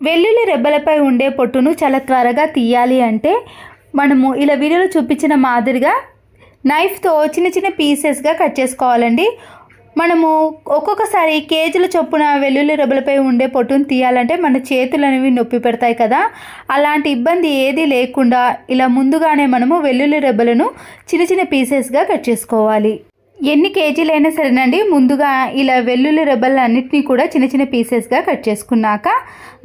వెల్లుల్లి రెబ్బలపై ఉండే పొట్టును చాలా త్వరగా తీయాలి అంటే మనము ఇలా వీడియోలో చూపించిన మాదిరిగా నైఫ్తో చిన్న చిన్న పీసెస్గా కట్ చేసుకోవాలండి. మనము ఒక్కొక్కసారి కేజీల చొప్పున వెల్లుల్లి రెబ్బలపై ఉండే పొట్టును తీయాలంటే మన చేతులు అనేవి నొప్పి పెడతాయి కదా. అలాంటి ఇబ్బంది ఏదీ లేకుండా ఇలా ముందుగానే మనము వెల్లుల్లి రెబ్బలను చిన్న చిన్న పీసెస్గా కట్ చేసుకోవాలి. ఎన్ని కేజీలైనా సరేనండి, ముందుగా ఇలా వెల్లుల్లి రెబ్బలన్నింటినీ కూడా చిన్న చిన్న పీసెస్గా కట్ చేసుకున్నాక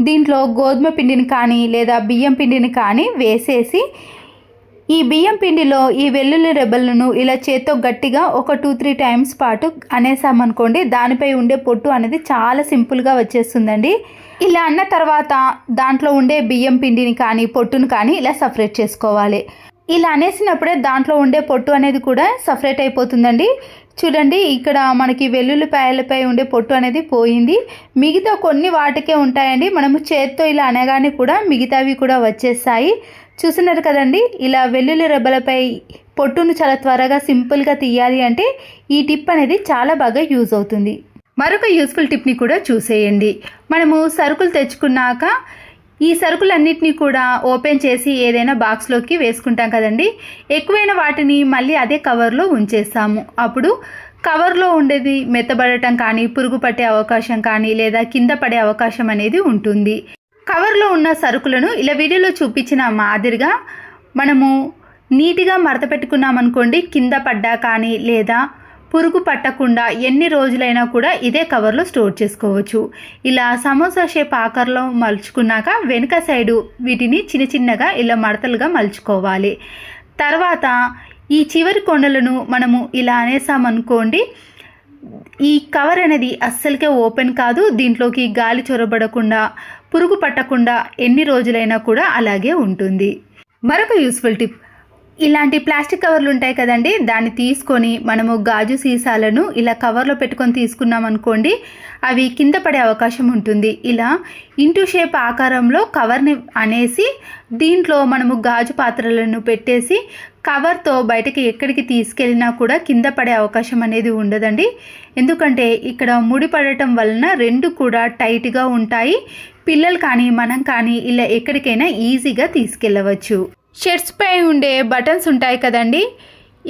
దీంట్లో గోధుమ పిండిని కానీ లేదా బియ్యం పిండిని కానీ వేసేసి ఈ బియ్యం పిండిలో ఈ వెల్లుల్లి రెబ్బలను ఇలా చేత్తో గట్టిగా ఒక 2-3 టైమ్స్ పాటు అనేసామనుకోండి, దానిపై ఉండే పొట్టు అనేది చాలా సింపుల్గా వచ్చేస్తుందండి. ఇలా అన్న తర్వాత దాంట్లో ఉండే బియ్యం పిండిని కానీ పొట్టును కానీ ఇలా సపరేట్ చేసుకోవాలి. ఇలా అనేసినప్పుడే దాంట్లో ఉండే పొట్టు అనేది కూడా సపరేట్ అయిపోతుందండి. చూడండి, ఇక్కడ మనకి వెల్లుల్లిపాయలపై ఉండే పొట్టు అనేది పోయింది. మిగతా కొన్ని వాటికే ఉంటాయండి. మనము చేత్తో ఇలా అనగానే కూడా మిగతావి కూడా వచ్చేస్తాయి. చూస్తున్నారు కదండి, ఇలా వెల్లుల్లి రెబ్బలపై పొట్టును చాలా త్వరగా సింపుల్గా తీయాలి అంటే ఈ టిప్ అనేది చాలా బాగా యూజ్ అవుతుంది. మరొక యూస్ఫుల్ టిప్ని కూడా చూసేయండి. మనము సరుకులు తెచ్చుకున్నాక ఈ సరుకులన్నిటినీ కూడా ఓపెన్ చేసి ఏదైనా బాక్స్లోకి వేసుకుంటాం కదండి. ఎక్కువైన వాటిని మళ్ళీ అదే కవర్లో ఉంచేస్తాము. అప్పుడు కవర్లో ఉండేది మెత్తబడటం కానీ, పురుగు పట్టే అవకాశం కానీ లేదా కింద పడే అవకాశం అనేది ఉంటుంది. కవర్లో ఉన్న సరుకులను ఇలా వీడియోలో చూపించిన మాదిరిగా మనము నీట్గా మడత పెట్టుకున్నామనుకోండి, కింద పడ్డా కానీ లేదా పురుగు పట్టకుండా ఎన్ని రోజులైనా కూడా ఇదే కవర్లో స్టోర్ చేసుకోవచ్చు. ఇలా సమోసా షేప్ ఆకారంలో మలుచుకున్నాక వెనుక సైడు వీటిని చిన్న చిన్నగా ఇలా మడతలుగా మలుచుకోవాలి. తర్వాత ఈ చివరి కొండలను మనము ఇలా అనేసామనుకోండి, ఈ కవర్ అనేది అస్సలకే ఓపెన్ కాదు. దీంట్లోకి గాలి చొరబడకుండా, పురుగు పట్టకుండా ఎన్ని రోజులైనా కూడా అలాగే ఉంటుంది. మరొక యూస్ఫుల్ టిప్, ఇలాంటి ప్లాస్టిక్ కవర్లు ఉంటాయి కదండి, దాన్ని తీసుకొని మనము గాజు సీసాలను ఇలా కవర్లో పెట్టుకొని తీసుకున్నాం అనుకోండి, అవి కింద పడే అవకాశం ఉంటుంది. ఇలా ఇంటూ షేప్ ఆకారంలో కవర్ని అనేసి దీంట్లో మనము గాజు పాత్రలను పెట్టేసి కవర్తో బయటకి ఎక్కడికి తీసుకెళ్ళినా కూడా కింద పడే అవకాశం అనేది ఉండదండి. ఎందుకంటే ఇక్కడ ముడి పడటం వలన రెండు కూడా టైట్గా ఉంటాయి. పిల్లలు కానీ మనం కానీ ఇలా ఎక్కడికైనా ఈజీగా తీసుకెళ్ళవచ్చు. షర్ట్స్ పై ఉండే బటన్స్ ఉంటాయి కదండి,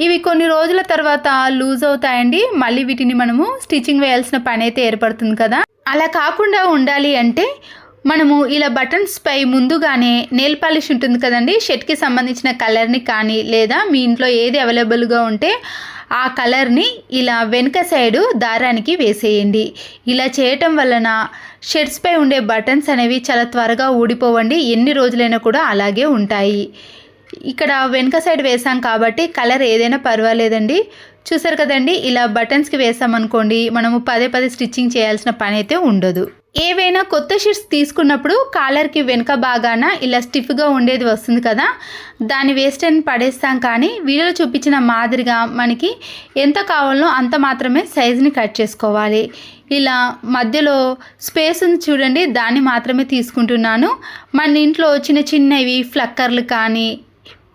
ఇవి కొన్ని రోజుల తర్వాత లూజ్ అవుతాయండి. మళ్ళీ వీటిని మనము స్టిచ్చింగ్ వేయాల్సిన పని అయితే ఏర్పడుతుంది కదా. అలా కాకుండా ఉండాలి అంటే మనము ఇలా బటన్స్ పై ముందుగానే నెయిల్ పాలిష్ ఉంటుంది కదండి, షర్ట్కి సంబంధించిన కలర్ని కానీ లేదా మీ ఇంట్లో ఏది అవైలబుల్గా ఉంటే ఆ కలర్ని ఇలా వెనుక సైడు దారానికి వేసేయండి. ఇలా చేయటం వలన షర్ట్స్ పై ఉండే బటన్స్ అనేవి చాలా త్వరగా ఊడిపోవండి, ఎన్ని రోజులైనా కూడా అలాగే ఉంటాయి. ఇక్కడ వెనుక సైడ్ వేసాం కాబట్టి కలర్ ఏదైనా పర్వాలేదండి. చూసారు కదండి, ఇలా బటన్స్కి వేసామనుకోండి మనము పదే పదే స్టిచ్చింగ్ చేయాల్సిన పని అయితే ఉండదు. ఏవైనా కొత్త షర్ట్స్ తీసుకున్నప్పుడు కాలర్కి వెనుక బాగాన ఇలా స్టిఫ్గా ఉండేది వస్తుంది కదా, దాన్ని వేస్ట్ అని పడేస్తాం. కానీ వీడియోలో చూపించిన మాదిరిగా మనకి ఎంత కావాలో అంత మాత్రమే సైజుని కట్ చేసుకోవాలి. ఇలా మధ్యలో స్పేస్ ఉంది చూడండి, దాన్ని మాత్రమే తీసుకుంటున్నాను. మన ఇంట్లో చిన్న చిన్నవి ఫ్లక్కర్లు కానీ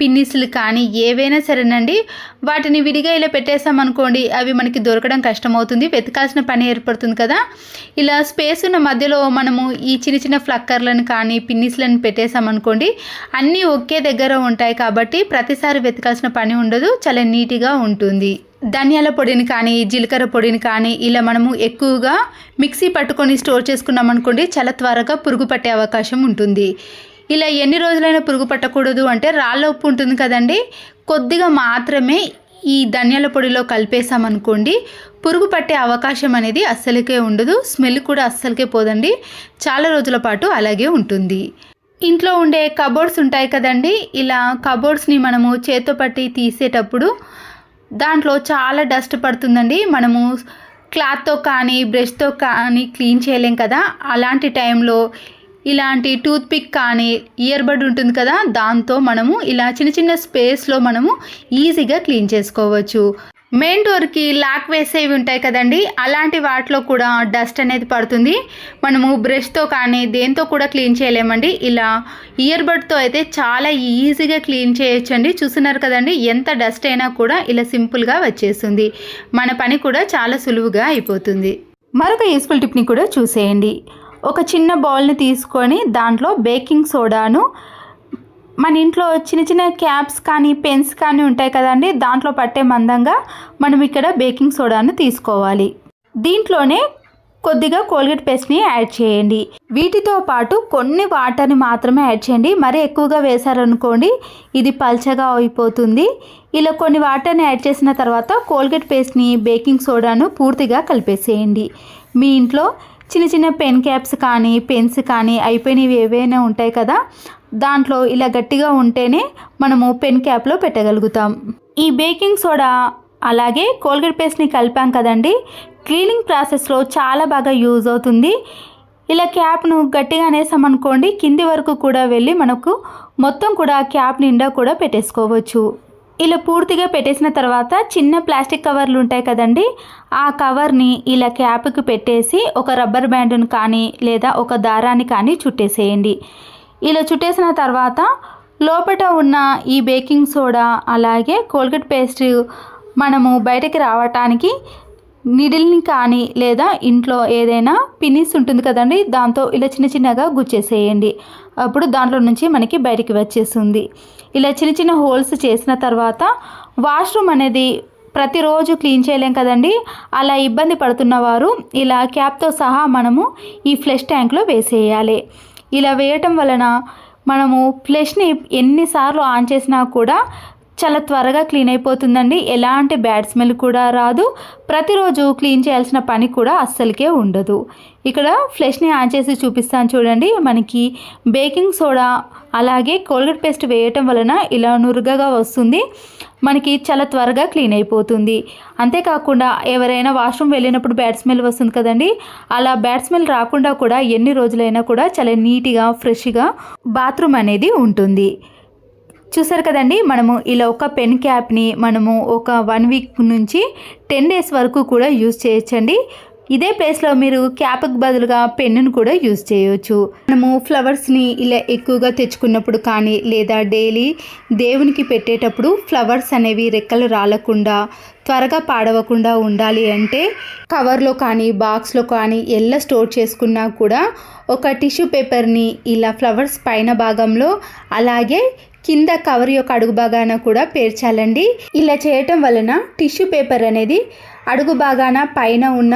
పిన్నిస్లు కానీ ఏవైనా సరేనండి, వాటిని విడిగా ఇలా పెట్టేసామనుకోండి అవి మనకి దొరకడం కష్టమవుతుంది, వెతకాల్సిన పని ఏర్పడుతుంది కదా. ఇలా స్పేస్ ఉన్న మధ్యలో మనము ఈ చిన్న చిన్న ఫ్లక్కర్లను కానీ పిన్నిస్లను పెట్టేసామనుకోండి అన్నీ ఒకే దగ్గర ఉంటాయి కాబట్టి ప్రతిసారి వెతకాల్సిన పని ఉండదు, చాలా నీట్గా ఉంటుంది. ధనియాల పొడిని కానీ జీలకర్ర పొడిని కానీ ఇలా మనము ఎక్కువగా మిక్సీ పట్టుకొని స్టోర్ చేసుకున్నాం అనుకోండి చాలా త్వరగా పురుగు పట్టే అవకాశం ఉంటుంది. ఇలా ఎన్ని రోజులైనా పురుగు పట్టకూడదు అంటే రాళ్ళ ఉప్పు ఉంటుంది కదండి, కొద్దిగా మాత్రమే ఈ ధనియాల పొడిలో కలిపేసామనుకోండి పురుగు పట్టే అవకాశం అనేది అస్సలకే ఉండదు, స్మెల్ కూడా అస్సలకే పోదండి, చాలా రోజుల పాటు అలాగే ఉంటుంది. ఇంట్లో ఉండే కబోర్డ్స్ ఉంటాయి కదండి, ఇలా కబోర్డ్స్ని మనము చేత్తో పట్టి తీసేటప్పుడు దాంట్లో చాలా డస్ట్ పడుతుందండి. మనము క్లాత్తో కానీ బ్రష్తో కానీ క్లీన్ చేయలేం కదా, అలాంటి టైంలో ఇలాంటి టూత్ పిక్ కానీ ఇయర్ బడ్ ఉంటుంది కదా, దాంతో మనము ఇలా చిన్న చిన్న స్పేస్లో మనము ఈజీగా క్లీన్ చేసుకోవచ్చు. మెయిన్ డోర్కి లాక్ వేసేవి ఉంటాయి కదండి, అలాంటి వాటిలో కూడా డస్ట్ అనేది పడుతుంది. మనము బ్రష్తో కానీ దేంతో కూడా క్లీన్ చేయలేమండి, ఇలా ఇయర్ బడ్తో అయితే చాలా ఈజీగా క్లీన్ చేయొచ్చండి. చూస్తున్నారు కదండి, ఎంత డస్ట్ అయినా కూడా ఇలా సింపుల్గా వచ్చేస్తుంది, మన పని కూడా చాలా సులువుగా అయిపోతుంది. మరొక యూస్ఫుల్ టిప్ని కూడా చూసేయండి. ఒక చిన్న బౌల్ని తీసుకొని దాంట్లో బేకింగ్ సోడాను, మన ఇంట్లో చిన్న చిన్న క్యాప్స్ కానీ పెన్స్ కానీ ఉంటాయి కదండి, దాంట్లో పట్టే మందంగా మనం ఇక్కడ బేకింగ్ సోడాను తీసుకోవాలి. దీంట్లోనే కొద్దిగా కోల్గేట్ పేస్ట్ని యాడ్ చేయండి. వీటితో పాటు కొన్ని వాటర్ని మాత్రమే యాడ్ చేయండి. మరీ ఎక్కువగా వేశారనుకోండి ఇది పల్చగా అయిపోతుంది. ఇలా కొన్ని వాటర్ని యాడ్ చేసిన తర్వాత కోల్గేట్ పేస్ట్ని బేకింగ్ సోడాను పూర్తిగా కలిపేసేయండి. మీ ఇంట్లో చిన్న చిన్న పెన్ క్యాప్స్ కానీ పెన్స్ కానీ అయిపోయినవి ఏవైనా ఉంటాయి కదా, దాంట్లో ఇలా గట్టిగా ఉంటేనే మనము పెన్ క్యాప్లో పెట్టగలుగుతాం. ఈ బేకింగ్ సోడా అలాగే కోల్గేట్ పేస్ట్ని కలిపాం కదండి, క్లీనింగ్ ప్రాసెస్లో చాలా బాగా యూజ్ అవుతుంది. ఇలా క్యాప్ను గట్టిగా అనేసామనుకోండి కింది వరకు కూడా వెళ్ళి మనకు మొత్తం కూడా క్యాప్ నిండా కూడా పెట్టేసుకోవచ్చు. ఇలా పూర్తిగా పెట్టేసిన తర్వాత చిన్న ప్లాస్టిక్ కవర్లు ఉంటాయి కదండి, ఆ కవర్ని ఇలా క్యాప్కి పెట్టేసి ఒక రబ్బర్ బ్యాండ్ను కానీ లేదా ఒక దారాన్ని కానీ చుట్టేసేయండి. ఇలా చుట్టేసిన తర్వాత లోపల ఉన్న ఈ బేకింగ్ సోడా అలాగే కోల్గేట్ పేస్ట్ మనము బయటకి రావటానికి నీడిల్ని కానీ లేదా ఇంట్లో ఏదైనా పిన్నిస్ ఉంటుంది కదండి, దాంతో ఇలా చిన్న చిన్నగా గుచ్చేసేయండి. అప్పుడు దాంట్లో నుంచి మనకి బయటికి వచ్చేస్తుంది. ఇలా చిన్న చిన్న హోల్స్ చేసిన తర్వాత వాష్రూమ్ అనేది ప్రతిరోజు క్లీన్ చేయలేం కదండి, అలా ఇబ్బంది పడుతున్న వారు ఇలా క్యాప్తో సహా మనము ఈ ఫ్లష్ ట్యాంక్లో వేసేయాలి. ఇలా వేయటం వలన మనము ఫ్లష్ని ఎన్నిసార్లు ఆన్ చేసినా కూడా చాలా త్వరగా క్లీన్ అయిపోతుందండి. ఎలాంటి బ్యాడ్ స్మెల్ కూడా రాదు. ప్రతిరోజు క్లీన్ చేయాల్సిన పని కూడా అస్సలకే ఉండదు. ఇక్కడ ఫ్లష్ని ఆన్ చేసి చూపిస్తాను చూడండి. మనకి బేకింగ్ సోడా అలాగే కోల్గేట్ పేస్ట్ వేయటం వలన ఇలా నురుగగా వస్తుంది. మనకి చాలా త్వరగా క్లీన్ అయిపోతుంది. అంతేకాకుండా ఎవరైనా వాష్రూమ్ వెళ్ళినప్పుడు బ్యాడ్ స్మెల్ వస్తుంది కదండి, అలా బ్యాడ్ స్మెల్ రాకుండా కూడా ఎన్ని రోజులైనా కూడా చాలా నీట్గా ఫ్రెష్గా బాత్రూమ్ అనేది ఉంటుంది. చూసారు కదండి, మనము ఇలా ఒక పెన్ క్యాప్ని మనము ఒక 1 వీక్ నుంచి 10 డేస్ వరకు కూడా యూజ్ చేయొచ్చండి. ఇదే ప్లేస్లో మీరు క్యాప్కి బదులుగా పెన్నును కూడా యూజ్ చేయవచ్చు. మనము ఫ్లవర్స్ని ఇలా ఎక్కువగా తెచ్చుకున్నప్పుడు కానీ లేదా డైలీ దేవునికి పెట్టేటప్పుడు ఫ్లవర్స్ అనేవి రెక్కలు రాలకుండా త్వరగా పాడవకుండా ఉండాలి అంటే కవర్లో కానీ బాక్స్లో కానీ ఎలా స్టోర్ చేసుకున్నా కూడా ఒక టిష్యూ పేపర్ని ఇలా ఫ్లవర్స్ పైన భాగంలో అలాగే కింద కవర్ యొక్క అడుగు భాగాన కూడా పేర్చాలండి. ఇలా చేయటం వలన టిష్యూ పేపర్ అనేది అడుగు భాగాన పైన ఉన్న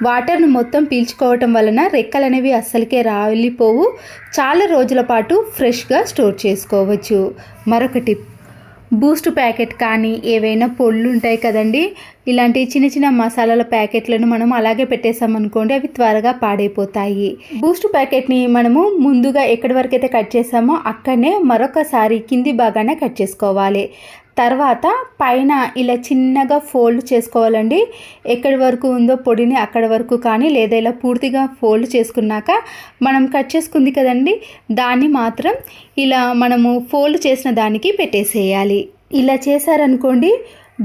వాటర్ను మొత్తం పీల్చుకోవటం వలన రెక్కలు అనేవి అస్సలకే రాలిపోవు. చాలా రోజుల పాటు ఫ్రెష్గా స్టోర్ చేసుకోవచ్చు. మరొక టిప్, బూస్ట్ ప్యాకెట్ కానీ ఏవైనా పొళ్ళు ఉంటాయి కదండి, ఇలాంటి చిన్న చిన్న మసాలాల ప్యాకెట్లను మనం అలాగే పెట్టేసామనుకోండి అవి త్వరగా పాడైపోతాయి. బూస్ట్ ప్యాకెట్ని మనము ముందుగా ఎక్కడి వరకు అయితే కట్ చేసామో అక్కడనే మరొకసారి కింది భాగానే కట్ చేసుకోవాలి. తర్వాత పైన ఇలా చిన్నగా ఫోల్డ్ చేసుకోవాలండి. ఎక్కడి వరకు ఉందో పొడిని అక్కడి వరకు కానీ లేదా ఇలా పూర్తిగా ఫోల్డ్ చేసుకున్నాక మనం కట్ చేసుకుంది కదండి దాన్ని మాత్రం ఇలా మనము ఫోల్డ్ చేసిన దానికి పెట్టేసేయాలి. ఇలా చేశారనుకోండి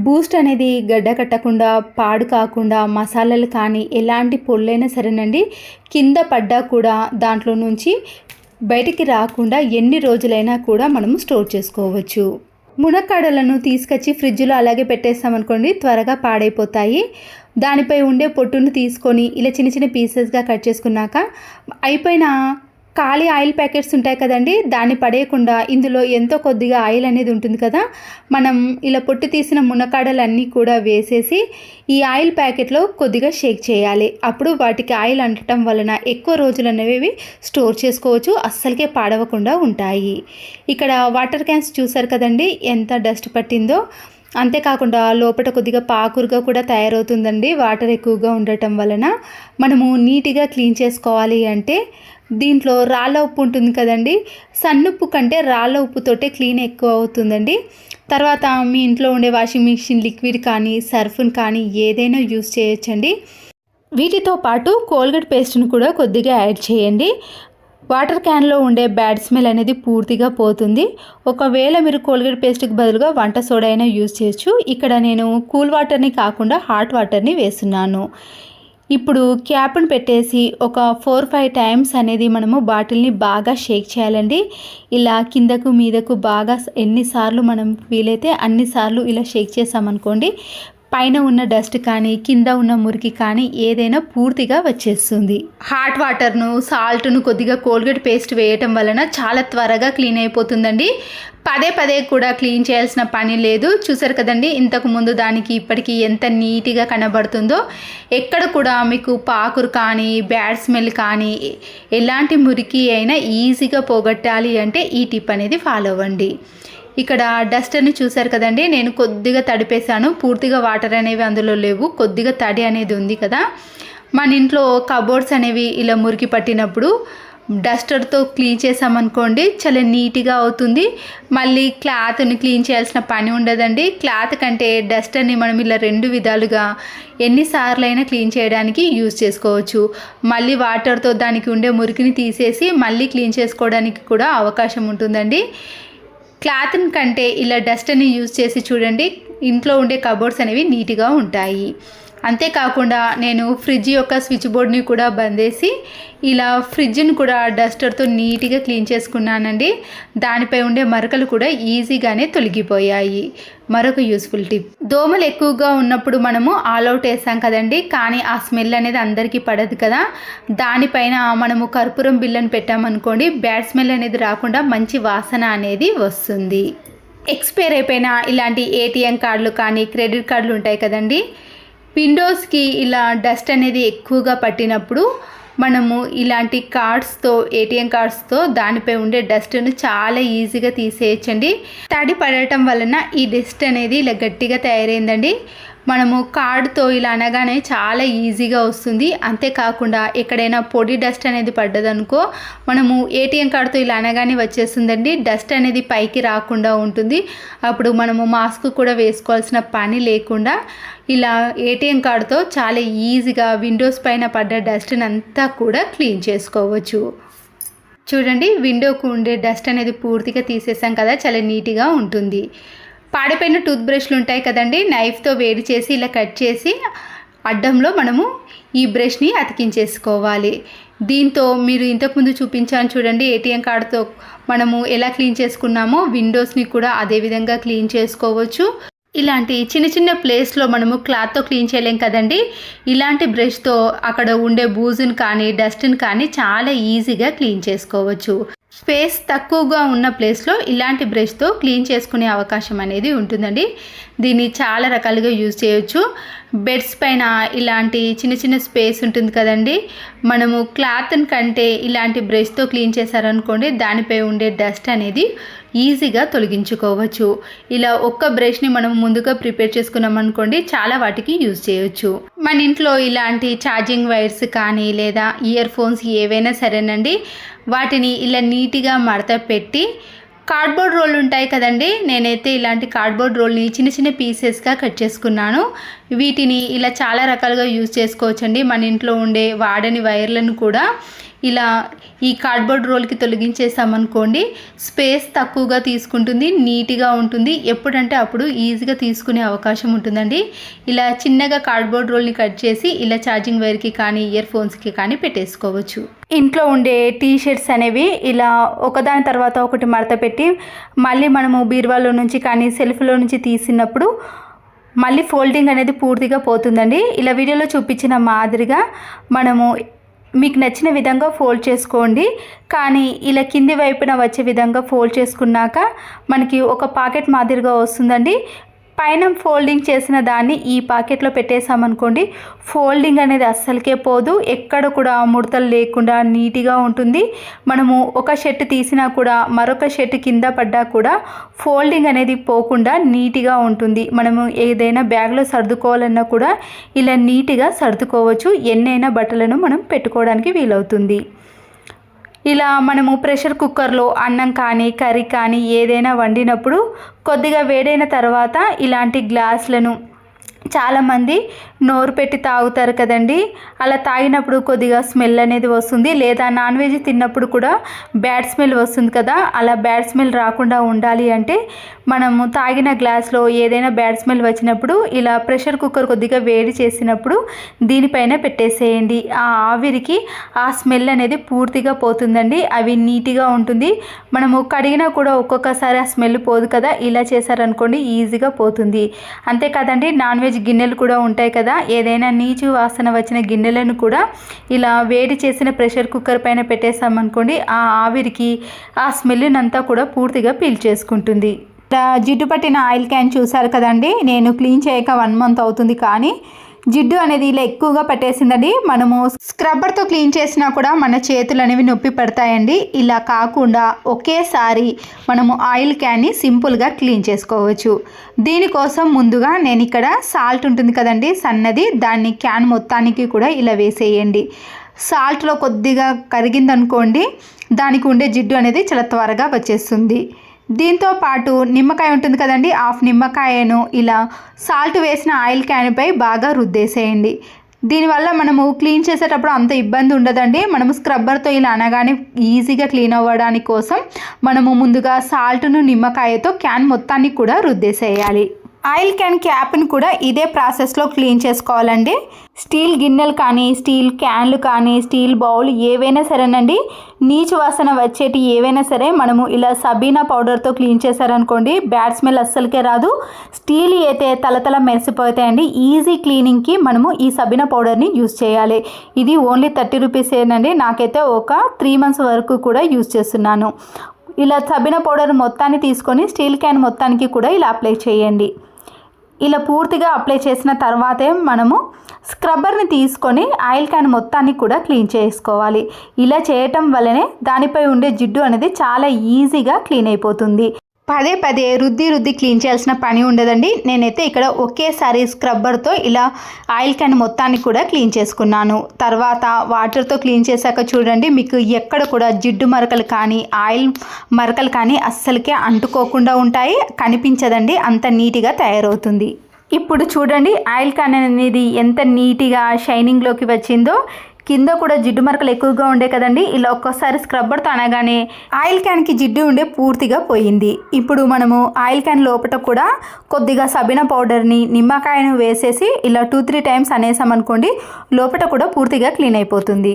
బూస్ట్ అనేది గడ్డ కట్టకుండా పాడు కాకుండా మసాలాలు కానీ ఎలాంటి పొళ్ళైనా సరేనండి కింద పడ్డా కూడా దాంట్లో నుంచి బయటికి రాకుండా ఎన్ని రోజులైనా కూడా మనము స్టోర్ చేసుకోవచ్చు. మునక్కాడలను తీసుకొచ్చి ఫ్రిడ్జ్లో అలాగే పెట్టేస్తామనుకోండి త్వరగా పాడైపోతాయి. దానిపై ఉండే పొట్టును తీసుకొని ఇలా చిన్న చిన్న పీసెస్గా కట్ చేసుకున్నాక అయిపోయిన ఖాళీ ఆయిల్ ప్యాకెట్స్ ఉంటాయి కదండి దాన్ని పడేయకుండా ఇందులో ఎంతో కొద్దిగా ఆయిల్ అనేది ఉంటుంది కదా, మనం ఇలా పొట్టు తీసిన మునక్కాడలన్నీ కూడా వేసేసి ఈ ఆయిల్ ప్యాకెట్లో కొద్దిగా షేక్ చేయాలి. అప్పుడు వాటికి ఆయిల్ అంటడం వలన ఎక్కువ రోజులు అనేవి స్టోర్ చేసుకోవచ్చు, అస్సలకే పాడవకుండా ఉంటాయి. ఇక్కడ వాటర్ క్యాన్స్ చూసారు కదండి ఎంత డస్ట్ పట్టిందో. అంతేకాకుండా లోపల కొద్దిగా పాకురుగా కూడా తయారవుతుందండి వాటర్ ఎక్కువగా ఉండటం వలన. మనము నీట్గా క్లీన్ చేసుకోవాలి అంటే దీంట్లో రాళ్ళ ఉప్పు ఉంటుంది కదండి, సన్నుప్పు కంటే రాళ్ళ ఉప్పుతోటే క్లీన్ ఎక్కువ అవుతుందండి. తర్వాత మీ ఇంట్లో ఉండే వాషింగ్ మిషన్ లిక్విడ్ కానీ సర్ఫ్ని కానీ ఏదైనా యూస్ చేయొచ్చండి. వీటితో పాటు కోల్గేట్ పేస్ట్ను కూడా కొద్దిగా యాడ్ చేయండి. వాటర్ క్యాన్లో ఉండే బ్యాడ్ స్మెల్ అనేది పూర్తిగా పోతుంది. ఒకవేళ మీరు కోల్గేట్ పేస్ట్కి బదులుగా వంట సోడా అయినా యూజ్ చేయొచ్చు. ఇక్కడ నేను కూల్ వాటర్ని కాకుండా హాట్ వాటర్ని వేస్తున్నాను. ఇప్పుడు క్యాప్ను పెట్టేసి ఒక 4-5 టైమ్స్ అనేది మనము బాటిల్ని బాగా షేక్ చేయాలండి. ఇలా కిందకు మీదకు బాగా ఎన్నిసార్లు మనం వీలైతే అన్నిసార్లు ఇలా షేక్ చేసామనుకోండి పైన ఉన్న డస్ట్ కానీ కింద ఉన్న మురికి కానీ ఏదైనా పూర్తిగా వచ్చేస్తుంది. హాట్ వాటర్ను సాల్ట్ను కొద్దిగా కోల్గేట్ పేస్ట్ వేయటం వలన చాలా త్వరగా క్లీన్ అయిపోతుందండి. పదే పదే కూడా క్లీన్ చేయాల్సిన పని లేదు. చూసారు కదండి ఇంతకు ముందు దానికి ఇప్పటికీ ఎంత నీట్గా కనబడుతుందో. ఎక్కడ కూడా మీకు పాకురు కానీ బ్యాడ్ స్మెల్ కానీ ఎలాంటి మురికి అయినా ఈజీగా పోగొట్టాలి అంటే ఈ టిప్ అనేది ఫాలో అవ్వండి. ఇక్కడ డస్టర్ని చూసారు కదండి, నేను కొద్దిగా తడిపేశాను. పూర్తిగా వాటర్ అనేవి అందులో లేవు, కొద్దిగా తడి అనేది ఉంది కదా. మన ఇంట్లో కబోర్డ్స్ అనేవి ఇలా మురికి పట్టినప్పుడు డస్టర్తో క్లీన్ చేసామనుకోండి చాలా నీట్గా అవుతుంది. మళ్ళీ క్లాత్ని క్లీన్ చేయాల్సిన పని ఉండదండి. క్లాత్ కంటే డస్టర్ని మనం ఇలా 2 విధాలుగా ఎన్నిసార్లు అయినా క్లీన్ చేయడానికి యూజ్ చేసుకోవచ్చు. మళ్ళీ వాటర్తో దానికి ఉండే మురికిని తీసేసి మళ్ళీ క్లీన్ చేసుకోవడానికి కూడా అవకాశం ఉంటుందండి. క్లాత్ని కంటే ఇలా డస్టర్ని యూజ్ చేసి చూడండి, ఇంట్లో ఉండే కబోర్డ్స్ అనేవి నీట్గా ఉంటాయి. అంతేకాకుండా నేను ఫ్రిడ్జ్ యొక్క స్విచ్ బోర్డ్ని కూడా బందేసి ఇలా ఫ్రిడ్జ్ని కూడా డస్టర్తో నీట్గా క్లీన్ చేసుకున్నానండి. దానిపై ఉండే మరకలు కూడా ఈజీగానే తొలగిపోయాయి. మరొక యూస్ఫుల్ టిప్, దోమలు ఎక్కువగా ఉన్నప్పుడు మనము ఆల్అవుట్ వేసాం కదండి, కానీ ఆ స్మెల్ అనేది అందరికీ పడదు కదా. దానిపైన మనము కర్పూరం బిళ్ళను పెట్టామనుకోండి, బ్యాడ్ స్మెల్ అనేది రాకుండా మంచి వాసన అనేది వస్తుంది. ఎక్స్పైర్ అయిపోయిన ఇలాంటి ఏటీఎం కార్డులు కానీ క్రెడిట్ కార్డులు ఉంటాయి కదండి, విండోస్కి ఇలా డస్ట్ అనేది ఎక్కువగా పట్టినప్పుడు మనము ఇలాంటి కార్డ్స్తో ఏటీఎం కార్డ్స్తో దానిపై ఉండే డస్ట్ను చాలా ఈజీగా తీసేయచ్చండి. తడి పడటం వలన ఈ డస్ట్ అనేది ఇలా గట్టిగా తయారైందండి. మనము కార్డ్తో ఇలా అనగానే చాలా ఈజీగా వస్తుంది. అంతేకాకుండా ఎక్కడైనా పొడి డస్ట్ అనేది పడ్డదనుకో మనము ఏటీఎం కార్డ్తో ఇలా అనగానే వచ్చేస్తుందండి. డస్ట్ అనేది పైకి రాకుండా ఉంటుంది. అప్పుడు మనము మాస్క్ కూడా వేసుకోవాల్సిన పని లేకుండా ఇలా ఏటీఎం కార్డ్తో చాలా ఈజీగా విండోస్ పైన పడ్డ డస్ట్ని అంతా కూడా క్లీన్ చేసుకోవచ్చు. చూడండి విండోకు ఉండే డస్ట్ అనేది పూర్తిగా తీసేసాం కదా, చాలా నీట్గా ఉంటుంది. పాడిపోయిన టూత్ బ్రష్లు ఉంటాయి కదండి, నైఫ్తో వేడి చేసి ఇలా కట్ చేసి అడ్డంలో మనము ఈ బ్రష్ని అతికించేసుకోవాలి. దీంతో మీరు ఇంతకుముందు చూపించాను చూడండి, ఏటీఎం కార్డుతో మనము ఎలా క్లీన్ చేసుకున్నామో విండోస్ని కూడా అదే విధంగా క్లీన్ చేసుకోవచ్చు. ఇలాంటి చిన్న చిన్న ప్లేస్లో మనము క్లాత్తో క్లీన్ చేయలేం కదండి, ఇలాంటి బ్రష్తో అక్కడ ఉండే బూజుని కానీ డస్ట్ని కానీ చాలా ఈజీగా క్లీన్ చేసుకోవచ్చు. స్పేస్ తక్కువగా ఉన్న ప్లేస్లో ఇలాంటి బ్రష్తో క్లీన్ చేసుకునే అవకాశం అనేది ఉంటుందండి. దీన్ని చాలా రకాలుగా యూజ్ చేయొచ్చు. బెడ్స్ పైన ఇలాంటి చిన్న చిన్న స్పేస్ ఉంటుంది కదండి, మనము క్లాత్ని కంటే ఇలాంటి బ్రష్తో క్లీన్ చేశారనుకోండి దానిపై ఉండే డస్ట్ అనేది ఈజీగా తొలగించుకోవచ్చు. ఇలా ఒక్క బ్రష్ని మనం ముందుగా ప్రిపేర్ చేసుకున్నాం అనుకోండి చాలా వాటికి యూజ్ చేయొచ్చు. మన ఇంట్లో ఇలాంటి ఛార్జింగ్ వైర్స్ కానీ లేదా ఇయర్ ఫోన్స్ ఏవైనా సరేనండి, వాటిని ఇలా నీట్గా మడత పెట్టి కార్డ్బోర్డ్ రోల్ ఉంటాయి కదండి, నేనైతే ఇలాంటి కార్డ్బోర్డ్ రోల్ని చిన్న చిన్న పీసెస్గా కట్ చేసుకున్నాను. వీటిని ఇలా చాలా రకాలుగా యూజ్ చేసుకోవచ్చండి. మన ఇంట్లో ఉండే వాడని వైర్లను కూడా ఇలా ఈ కార్డ్బోర్డ్ రోల్కి తొలగించేసామనుకోండి స్పేస్ తక్కువగా తీసుకుంటుంది, నీట్గా ఉంటుంది. ఎప్పుడంటే అప్పుడు ఈజీగా తీసుకునే అవకాశం ఉంటుందండి. ఇలా చిన్నగా కార్డ్బోర్డ్ రోల్ని కట్ చేసి ఇలా ఛార్జింగ్ వైర్కి కానీ ఇయర్ ఫోన్స్కి కానీ పెట్టేసుకోవచ్చు. ఇంట్లో ఉండే టీ షర్ట్స్ అనేవి ఇలా ఒకదాని తర్వాత ఒకటి మడత పెట్టి మళ్ళీ మనము బీరువాలో నుంచి కానీ సెల్ఫ్లో నుంచి తీసినప్పుడు మళ్ళీ ఫోల్డింగ్ అనేది పూర్తిగా పోతుందండి. ఇలా వీడియోలో చూపించిన మాదిరిగా మనము మీకు నచ్చిన విధంగా ఫోల్డ్ చేసుకోండి. కానీ ఇలా కింది వైపున వచ్చే విధంగా ఫోల్డ్ చేసుకున్నాక మనకి ఒక పాకెట్ మాదిరిగా వస్తుందండి. పైన ఫోల్డింగ్ చేసిన దాన్ని ఈ పాకెట్లో పెట్టేసామనుకోండి ఫోల్డింగ్ అనేది అస్సలకే పోదు, ఎక్కడ కూడా ముడతలు లేకుండా నీట్గా ఉంటుంది. మనము ఒక షర్ట్ తీసినా కూడా మరొక షర్ట్ కింద పడ్డా కూడా ఫోల్డింగ్ అనేది పోకుండా నీట్గా ఉంటుంది. మనము ఏదైనా బ్యాగ్లో సర్దుకోవాలన్నా కూడా ఇలా నీట్గా సర్దుకోవచ్చు. ఎన్నైనా బట్టలను మనం పెట్టుకోవడానికి వీలవుతుంది. ఇలా మనము ప్రెషర్ కుక్కర్లో అన్నం కానీ కర్రీ కానీ ఏదైనా వండినప్పుడు కొద్దిగా వేడైన తర్వాత ఇలాంటి గ్లాసులను చాలామంది నోరు పెట్టి తాగుతారు కదండి, అలా తాగినప్పుడు కొద్దిగా స్మెల్ అనేది వస్తుంది. లేదా నాన్ వెజ్ తిన్నప్పుడు కూడా బ్యాడ్ స్మెల్ వస్తుంది కదా, అలా బ్యాడ్ స్మెల్ రాకుండా ఉండాలి అంటే మనము తాగిన గ్లాస్లో ఏదైనా బ్యాడ్ స్మెల్ వచ్చినప్పుడు ఇలా ప్రెషర్ కుక్కర్ కొద్దిగా వేడి చేసినప్పుడు దీనిపైన పెట్టేసేయండి. ఆ ఆవిరికి ఆ స్మెల్ అనేది పూర్తిగా పోతుందండి. అవి నీట్గా ఉంటుంది. మనము కడిగినా కూడా ఒక్కొక్కసారి ఆ స్మెల్ పోదు కదా, ఇలా చేశారనుకోండి ఈజీగా పోతుంది. అంతేకాదండి, నాన్ వెజ్ గిన్నెలు కూడా ఉంటాయి కదా, ఏదైనా నీచు వాసన వచ్చిన గిన్నెలను కూడా ఇలా వేడి చేసిన ప్రెషర్ కుక్కర్ పైన పెట్టేసామనుకోండి ఆ ఆవిరికి ఆ స్మెల్నంతా కూడా పూర్తిగా పీల్చేసుకుంటుంది. జిడ్డు పట్టిన ఆయిల్ క్యాన్ చూసారు కదండి, నేను క్లీన్ చేయక 1 month అవుతుంది, కానీ జిడ్డు అనేది ఇలా ఎక్కువగా పట్టేసిందండి. మనము స్క్రబ్బర్తో క్లీన్ చేసినా కూడా మన చేతులు అనేవి నొప్పి పడతాయండి. ఇలా కాకుండా ఒకేసారి మనము ఆయిల్ క్యాన్ని సింపుల్గా క్లీన్ చేసుకోవచ్చు. దీనికోసం ముందుగా నేను ఇక్కడ సాల్ట్ ఉంటుంది కదండి సన్నది, దాన్ని క్యాన్ మొత్తానికి కూడా ఇలా వేసేయండి. సాల్ట్లో కొద్దిగా కరిగిందనుకోండి దానికి ఉండే జిడ్డు అనేది చాలా త్వరగా వచ్చేస్తుంది. దీంతో పాటు నిమ్మకాయ ఉంటుంది కదండి, హాఫ్ నిమ్మకాయను ఇలా సాల్ట్ వేసిన ఆయిల్ క్యాన్పై బాగా రుద్దేసేయండి. దీనివల్ల మనము క్లీన్ చేసేటప్పుడు అంత ఇబ్బంది ఉండదండి. మనము స్క్రబ్బర్తో ఇలా అనగానే ఈజీగా క్లీన్ అవ్వడానికి కోసం మనము ముందుగా సాల్ట్ను నిమ్మకాయతో క్యాన్ మొత్తాన్ని కూడా రుద్దేసేయాలి. ఆయిల్ క్యాన్ క్యాప్ని కూడా ఇదే ప్రాసెస్లో క్లీన్ చేసుకోవాలండి. స్టీల్ గిన్నెలు కానీ, స్టీల్ క్యాన్లు కానీ, స్టీల్ బౌల్ ఏవైనా సరేనండి, నీచు వాసన వచ్చేటి ఏవైనా సరే మనము ఇలా సబీనా పౌడర్తో క్లీన్ చేశారనుకోండి బ్యాడ్ స్మెల్ అస్సలకే రాదు. స్టీల్ అయితే తలతల మెరిసిపోతాయండి. ఈజీ క్లీనింగ్కి మనము ఈ సబీనా పౌడర్ని యూజ్ చేయాలి. ఇది ఓన్లీ 30 రూపీసేనండి. నాకైతే ఒక 3 months వరకు కూడా యూజ్ చేస్తున్నాను. ఇలా సబీనా పౌడర్ మొత్తాన్ని తీసుకొని స్టీల్ క్యాన్ మొత్తానికి కూడా ఇలా అప్లై చేయండి. ఇలా పూర్తిగా అప్లై చేసిన తర్వాతే మనము స్క్రబ్బర్ని తీసుకొని ఆయిల్ క్యాన్ మొత్తాన్ని కూడా క్లీన్ చేసుకోవాలి. ఇలా చేయటం వల్లనే దానిపై ఉండే జిడ్డు అనేది చాలా ఈజీగా క్లీన్ అయిపోతుంది. పదే పదే రుద్ది క్లీన్ చేయాల్సిన పని ఉండదండి. నేనైతే ఇక్కడ ఒకేసారి స్క్రబ్బర్తో ఇలా ఆయిల్ క్యాన్ మొత్తాన్ని కూడా క్లీన్ చేసుకున్నాను. తర్వాత వాటర్తో క్లీన్ చేశాక చూడండి, మీకు ఎక్కడ కూడా జిడ్డు మరకలు కానీ ఆయిల్ మరకలు కానీ అస్సలకే అంటుకోకుండా ఉంటాయి, కనిపించదండి, అంత నీట్గా తయారవుతుంది. ఇప్పుడు చూడండి ఆయిల్ క్యాన్ అనేది ఎంత నీట్గా షైనింగ్లోకి వచ్చిందో. కింద కూడా జిడ్డు మరకలు ఎక్కువగా ఉండే కదండి, ఇలా ఒక్కసారి స్క్రబ్బర్తో అనగానే ఆయిల్ క్యాన్కి జిడ్డు ఉండే పూర్తిగా పోయింది. ఇప్పుడు మనము ఆయిల్ క్యాన్ లోపల కూడా కొద్దిగా సబీనా పౌడర్ని నిమ్మకాయను వేసేసి ఇలా 2-3 times అనేసామనుకోండి లోపల కూడా పూర్తిగా క్లీన్ అయిపోతుంది.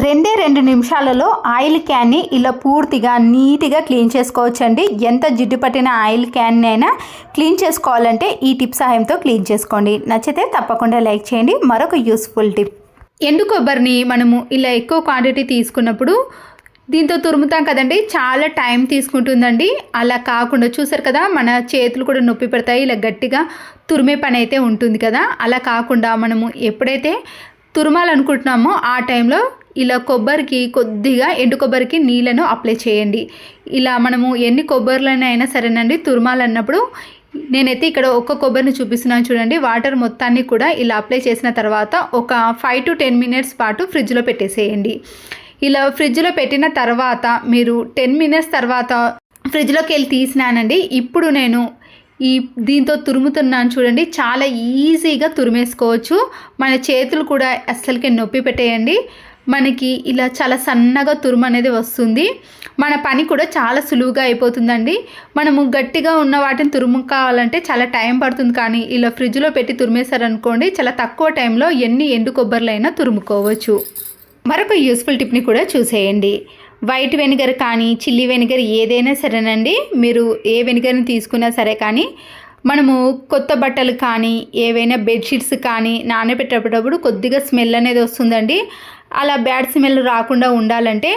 2 నిమిషాలలో ఆయిల్ క్యాన్ని ఇలా పూర్తిగా నీట్గా క్లీన్ చేసుకోవచ్చండి. ఎంత జిడ్డు పట్టిన ఆయిల్ క్యాన్ అయినా క్లీన్ చేసుకోవాలంటే ఈ టిప్ సహాయంతో క్లీన్ చేసుకోండి. నచ్చితే తప్పకుండా లైక్ చేయండి. మరొక యూస్ఫుల్ టిప్, ఎండు కొబ్బరిని మనము ఇలా ఎక్కువ క్వాంటిటీ తీసుకున్నప్పుడు దీంతో తురుముతాం కదండి, చాలా టైం తీసుకుంటుందండి. అలా కాకుండా చూసారు కదా మన చేతులు కూడా నొప్పి పెడతాయి, ఇలా గట్టిగా తురిమే పని అయితే ఉంటుంది కదా. అలా కాకుండా మనము ఎప్పుడైతే తురమాలనుకుంటున్నామో ఆ టైంలో ఇలా కొబ్బరికి కొద్దిగా ఎండు కొబ్బరికి నీళ్ళను అప్లై చేయండి. ఇలా మనము ఎన్ని కొబ్బరిలైనా సరేనండి తురమాలన్నప్పుడు నేనైతే ఇక్కడ ఒక్క కొబ్బరిని చూపిస్తున్నాను చూడండి. వాటర్ మొత్తాన్ని కూడా ఇలా అప్లై చేసిన తర్వాత ఒక 5 to 10 minutes పాటు ఫ్రిడ్జ్లో పెట్టేసేయండి. ఇలా ఫ్రిడ్జ్లో పెట్టిన తర్వాత మీరు 10 minutes తర్వాత ఫ్రిడ్జ్లోకి వెళ్ళి తీసినానండి. ఇప్పుడు నేను దీంతో తురుముతున్నాను చూడండి, చాలా ఈజీగా తురిమేసుకోవచ్చు. మన చేతులు కూడా అస్సలకి నొప్పి పెట్టేయండి. మనకి ఇలా చాలా సన్నగా తురుము అనేది వస్తుంది. మన పని కూడా చాలా సులువుగా అయిపోతుందండి. మనము గట్టిగా ఉన్న వాటిని తురుముకోవాలంటే చాలా టైం పడుతుంది, కానీ ఇలా ఫ్రిడ్జ్లో పెట్టి తురిమేశారనుకోండి చాలా తక్కువ టైంలో ఎన్ని ఎండు కొబ్బరిలైనా తురుముకోవచ్చు. మరొక యూస్ఫుల్ టిప్ని కూడా చూసేయండి. వైట్ వెనిగర్ కానీ చిల్లీ వెనిగర్ ఏదైనా సరేనండి, మీరు ఏ వెనిగర్ని తీసుకున్నా సరే కానీ మనము కొత్త బట్టలు కానీ ఏవైనా బెడ్షీట్స్ కానీ నానబెట్టేటప్పుడు కొద్దిగా స్మెల్ అనేది వస్తుందండి. అలా బ్యాడ్ స్మెల్ రాకుండా ఉండాలంటే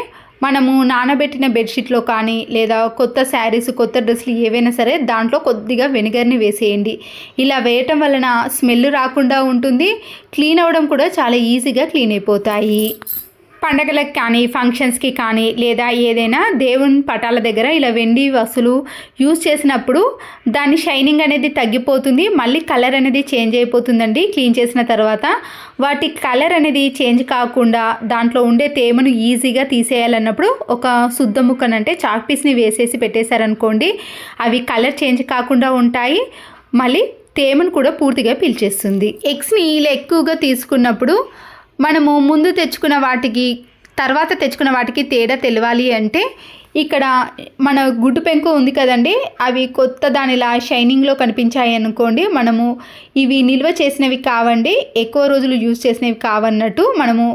మనము నానబెట్టిన బెడ్షీట్లో కానీ లేదా కొత్త శారీస్ కొత్త డ్రెస్సులు ఏవైనా సరే దాంట్లో కొద్దిగా వెనిగర్ని వేసేయండి. ఇలా వేయటం వలన స్మెల్ రాకుండా ఉంటుంది, క్లీన్ అవ్వడం కూడా చాలా ఈజీగా క్లీన్ అయిపోతాయి. పండగలకు కానీ ఫంక్షన్స్కి కానీ లేదా ఏదైనా దేవుని పటాల దగ్గర ఇలా వెండి వస్తువులు యూజ్ చేసినప్పుడు దాని షైనింగ్ అనేది తగ్గిపోతుంది, మళ్ళీ కలర్ అనేది చేంజ్ అయిపోతుందండి. క్లీన్ చేసిన తర్వాత వాటి కలర్ అనేది చేంజ్ కాకుండా దాంట్లో ఉండే తేమను ఈజీగా తీసేయాలన్నప్పుడు ఒక శుద్ధ ముక్కనంటే చాక్ పీస్ని వేసేసి పెట్టేశారనుకోండి, అవి కలర్ చేంజ్ కాకుండా ఉంటాయి, మళ్ళీ తేమను కూడా పూర్తిగా పీల్చేస్తుంది. ఎగ్స్ని ఇలా ఎక్కువగా తీసుకున్నప్పుడు మనము ముందు తెచ్చుకున్న వాటికి తర్వాత తెచ్చుకున్న వాటికి తేడా తెలవాలి అంటే ఇక్కడ మన గుడ్డు పెంకు ఉంది కదండి, అవి కొత్త దానిలా షైనింగ్లో కనిపించాయి అనుకోండి, మనము ఇవి నిల్వ చేసినవి కావండి, ఎక్కువ రోజులు యూజ్ చేసినవి కావన్నట్టు మనము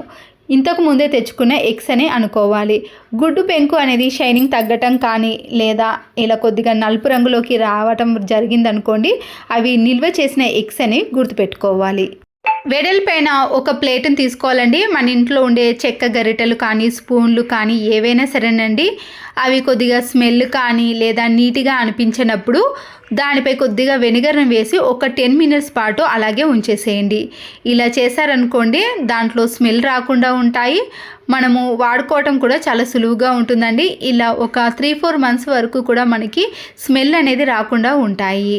ఇంతకు ముందే తెచ్చుకున్న ఎగ్స్ అని అనుకోవాలి. గుడ్డు పెంకు అనేది షైనింగ్ తగ్గటం కానీ లేదా ఇలా కొద్దిగా నలుపు రంగులోకి రావటం జరిగిందనుకోండి, అవి నిల్వ చేసిన ఎగ్స్ అని గుర్తుపెట్టుకోవాలి. వెడల్పైన ఒక ప్లేట్ని తీసుకోవాలండి. మన ఇంట్లో ఉండే చెక్క గరిటెలు కానీ స్పూన్లు కానీ ఏవైనా సరేనండి, అవి కొద్దిగా స్మెల్ కానీ లేదా నీట్గా అనిపించినప్పుడు దానిపై కొద్దిగా వెనిగర్ని వేసి ఒక 10 మినిట్స్ పాటు అలాగే ఉంచేసేయండి. ఇలా చేశారనుకోండి దాంట్లో స్మెల్ రాకుండా ఉంటాయి, మనము వాడుకోవటం కూడా చాలా సులువుగా ఉంటుందండి. ఇలా ఒక 3-4 మంత్స్ వరకు కూడా మనకి స్మెల్ అనేది రాకుండా ఉంటాయి.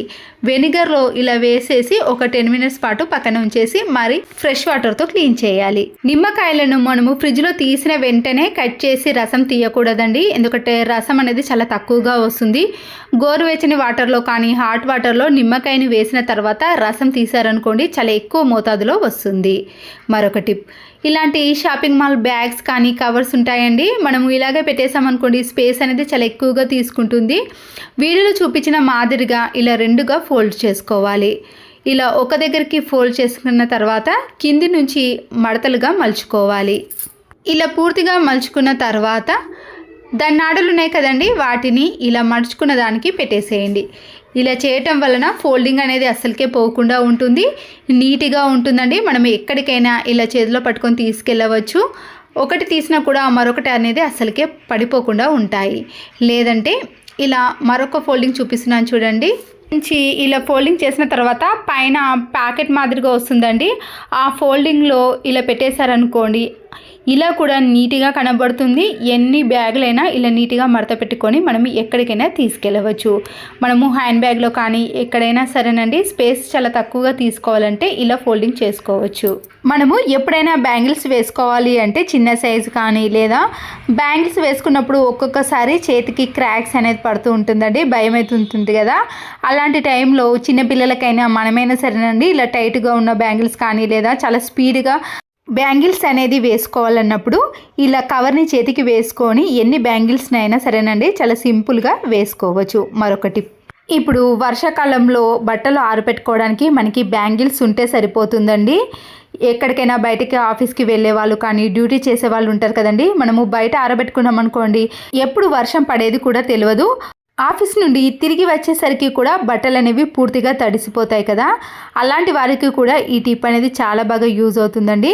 వెనిగర్లో ఇలా వేసేసి ఒక 10 మినిట్స్ పాటు పక్కన ఉంచేసి మరి ఫ్రెష్ వాటర్తో క్లీన్ చేయాలి. నిమ్మకాయలను మనము ఫ్రిడ్జ్లో తీసిన వెంటనే కట్ చేసి రసం తీయకూడదండి, ఎందుకంటే రసం అనేది చాలా తక్కువగా వస్తుంది. గోరువెచ్చని వాటర్లో కానీ హాట్ వాటర్లో నిమ్మకాయని వేసిన తర్వాత రసం తీసారనుకోండి చాలా ఎక్కువ మోతాదులో వస్తుంది. మరొక టిప్, ఇలాంటి షాపింగ్ మాల్ బ్యాగ్స్ కానీ కవర్స్ ఉంటాయండి, మనము ఇలాగే పెట్టేసామనుకోండి స్పేస్ అనేది చాలా ఎక్కువగా తీసుకుంటుంది. వీడియోలో చూపించిన మాదిరిగా ఇలా 2గా ఫోల్డ్ చేసుకోవాలి. ఇలా ఒక దగ్గరికి ఫోల్డ్ చేసుకున్న తర్వాత కింది నుంచి మడతలుగా మలుచుకోవాలి. ఇలా పూర్తిగా మలుచుకున్న తర్వాత దాని నాడులు ఉన్నాయి కదండి, వాటిని ఇలా మడుచుకున్న దానికి పెట్టేసేయండి. ఇలా చేయటం వలన ఫోల్డింగ్ అనేది అస్సలకే పోకుండా ఉంటుంది, నీట్గా ఉంటుందండి. మనం ఎక్కడికైనా ఇలా చేతిలో పట్టుకొని తీసుకెళ్ళవచ్చు. ఒకటి తీసినా కూడా మరొకటి అనేది అస్సలకే పడిపోకుండా ఉంటాయి. లేదంటే ఇలా మరొక ఫోల్డింగ్ చూపిస్తున్నాను చూడండి. నుంచి ఇలా ఫోల్డింగ్ చేసిన తర్వాత పైన ప్యాకెట్ మాదిరిగా వస్తుందండి, ఆ ఫోల్డింగ్లో ఇలా పెట్టేశారనుకోండి ఇలా కూడా నీట్గా కనబడుతుంది. ఎన్ని బ్యాగులైనా ఇలా నీట్గా మడత పెట్టుకొని మనం ఎక్కడికైనా తీసుకెళ్ళవచ్చు. మనము హ్యాండ్ బ్యాగ్లో కానీ ఎక్కడైనా సరేనండి, స్పేస్ చాలా తక్కువగా తీసుకోవాలంటే ఇలా ఫోల్డింగ్ చేసుకోవచ్చు. మనము ఎప్పుడైనా బ్యాంగిల్స్ వేసుకోవాలి అంటే చిన్న సైజు కానీ లేదా బ్యాంగిల్స్ వేసుకున్నప్పుడు ఒక్కొక్కసారి చేతికి క్రాక్స్ అనేది పడుతూ ఉంటుందండి, భయం అయితే ఉంటుంది కదా. అలాంటి టైంలో చిన్నపిల్లలకైనా మనమైనా సరేనండి ఇలా టైట్గా ఉన్న బ్యాంగిల్స్ కానీ లేదా చాలా స్పీడ్గా బ్యాంగిల్స్ అనేది వేసుకోవాలన్నప్పుడు ఇలా కవర్ని చేతికి వేసుకొని ఎన్ని బ్యాంగిల్స్ని అయినా సరేనండి చాలా సింపుల్గా వేసుకోవచ్చు. మరొకటి, ఇప్పుడు వర్షాకాలంలో బట్టలు ఆరబెట్టుకోవడానికి మనకి బ్యాంగిల్స్ ఉంటే సరిపోతుందండి. ఎక్కడికైనా బయటికి ఆఫీస్కి వెళ్ళే వాళ్ళు కానీ డ్యూటీ చేసే వాళ్ళు ఉంటారు కదండి, మనము బయట ఆరబెట్టుకున్నాం అనుకోండి ఎప్పుడు వర్షం పడేది కూడా తెలియదు. ఆఫీస్ నుండి తిరిగి వచ్చేసరికి కూడా బట్టలు అనేవి పూర్తిగా తడిసిపోతాయి కదా, అలాంటి వారికి కూడా ఈ టిప్ అనేది చాలా బాగా యూజ్ అవుతుందండి.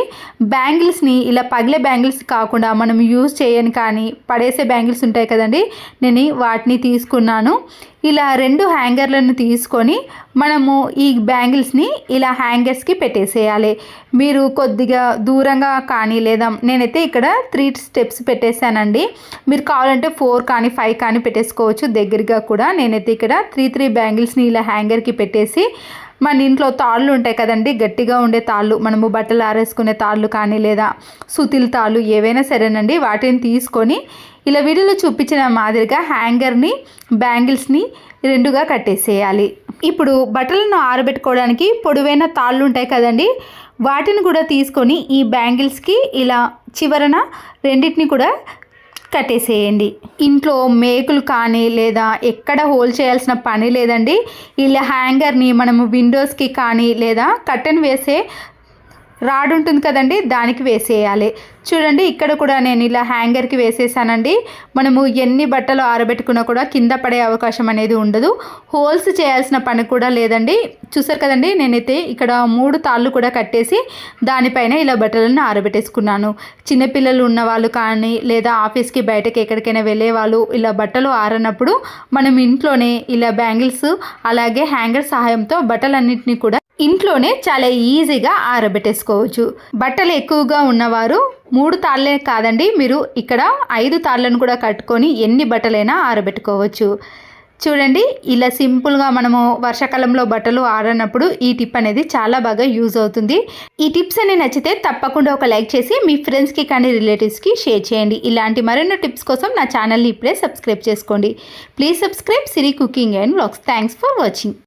బ్యాంగిల్స్ని ఇలా పగిలే బ్యాంగిల్స్ కాకుండా మనం యూజ్ చేయని కానీ పడేసే బ్యాంగిల్స్ ఉంటాయి కదండి, నేను వాటిని తీసుకున్నాను. ఇలా 2 హ్యాంగర్లను తీసుకొని మనము ఈ బ్యాంగిల్స్ని ఇలా హ్యాంగర్స్కి పెట్టేసేయాలి. మీరు కొద్దిగా దూరంగా కానీ లేదా నేనైతే ఇక్కడ 3 స్టెప్స్ పెట్టేశానండి, మీరు కావాలంటే 4 కానీ 5 కానీ పెట్టేసుకోవచ్చు దగ్గరగా కూడా. నేనైతే ఇక్కడ 3 బ్యాంగిల్స్ని ఇలా హ్యాంగర్కి పెట్టేసి మన ఇంట్లో తాళ్ళు ఉంటాయి కదండి, గట్టిగా ఉండే తాళ్ళు, మనము బట్టలు ఆరేసుకునే తాళ్ళు కానీ లేదా సుతిల తాళ్ళు ఏవైనా సరేనండి, వాటిని తీసుకొని ఇలా వీడియోలో చూపించిన మాదిరిగా హ్యాంగర్ని బ్యాంగిల్స్ని 2గా కట్టేసేయాలి. ఇప్పుడు బట్టలను ఆరబెట్టుకోవడానికి పొడవైన తాళ్ళు ఉంటాయి కదండి, వాటిని కూడా తీసుకొని ఈ బ్యాంగిల్స్కి ఇలా చివరన రెండింటిని కూడా కట్టేసేయండి. ఇంట్లో మేకులు కానీ లేదా ఎక్కడ హోల్ చేయాల్సిన పని లేదండి. ఇలా హ్యాంగర్ని మనము విండోస్కి కానీ లేదా కర్టెన్ వేసే రాడ్ ఉంటుంది కదండి దానికి వేసేయాలి. చూడండి ఇక్కడ కూడా నేను ఇలా హ్యాంగర్కి వేసేసానండి. మనము ఎన్ని బట్టలు ఆరబెట్టుకున్నా కూడా కింద పడే అవకాశం అనేది ఉండదు, హోల్స్ చేయాల్సిన పని కూడా లేదండి. చూసారు కదండి, నేనైతే ఇక్కడ 3 తాళ్ళు కూడా కట్టేసి దానిపైన ఇలా బట్టలను ఆరబెట్టేసుకున్నాను. చిన్నపిల్లలు ఉన్న వాళ్ళు కానీ లేదా ఆఫీస్కి బయటకి ఎక్కడికైనా వెళ్ళే వాళ్ళు ఇలా బట్టలు ఆరనప్పుడు మనం ఇంట్లోనే ఇలా బ్యాంగిల్స్ అలాగే హ్యాంగర్ సహాయంతో బట్టలన్నింటినీ కూడా ఇంట్లోనే చాలా ఈజీగా ఆరబెట్టేసుకోవచ్చు. బట్టలు ఎక్కువగా ఉన్నవారు 3 తాళ్ళే కాదండి, మీరు ఇక్కడ 5 తాళ్ళను కూడా కట్టుకొని ఎన్ని బట్టలైనా ఆరబెట్టుకోవచ్చు. చూడండి ఇలా సింపుల్గా మనము వర్షాకాలంలో బట్టలు ఆరనప్పుడు ఈ టిప్ అనేది చాలా బాగా యూజ్ అవుతుంది. ఈ టిప్స్ అన్ని నచ్చితే తప్పకుండా ఒక లైక్ చేసి మీ ఫ్రెండ్స్కి కానీ రిలేటివ్స్కి షేర్ చేయండి. ఇలాంటి మరెన్నో టిప్స్ కోసం నా ఛానల్ని ఇప్పుడే సబ్స్క్రైబ్ చేసుకోండి. Please subscribe Siri cooking and vlogs. Thanks for watching.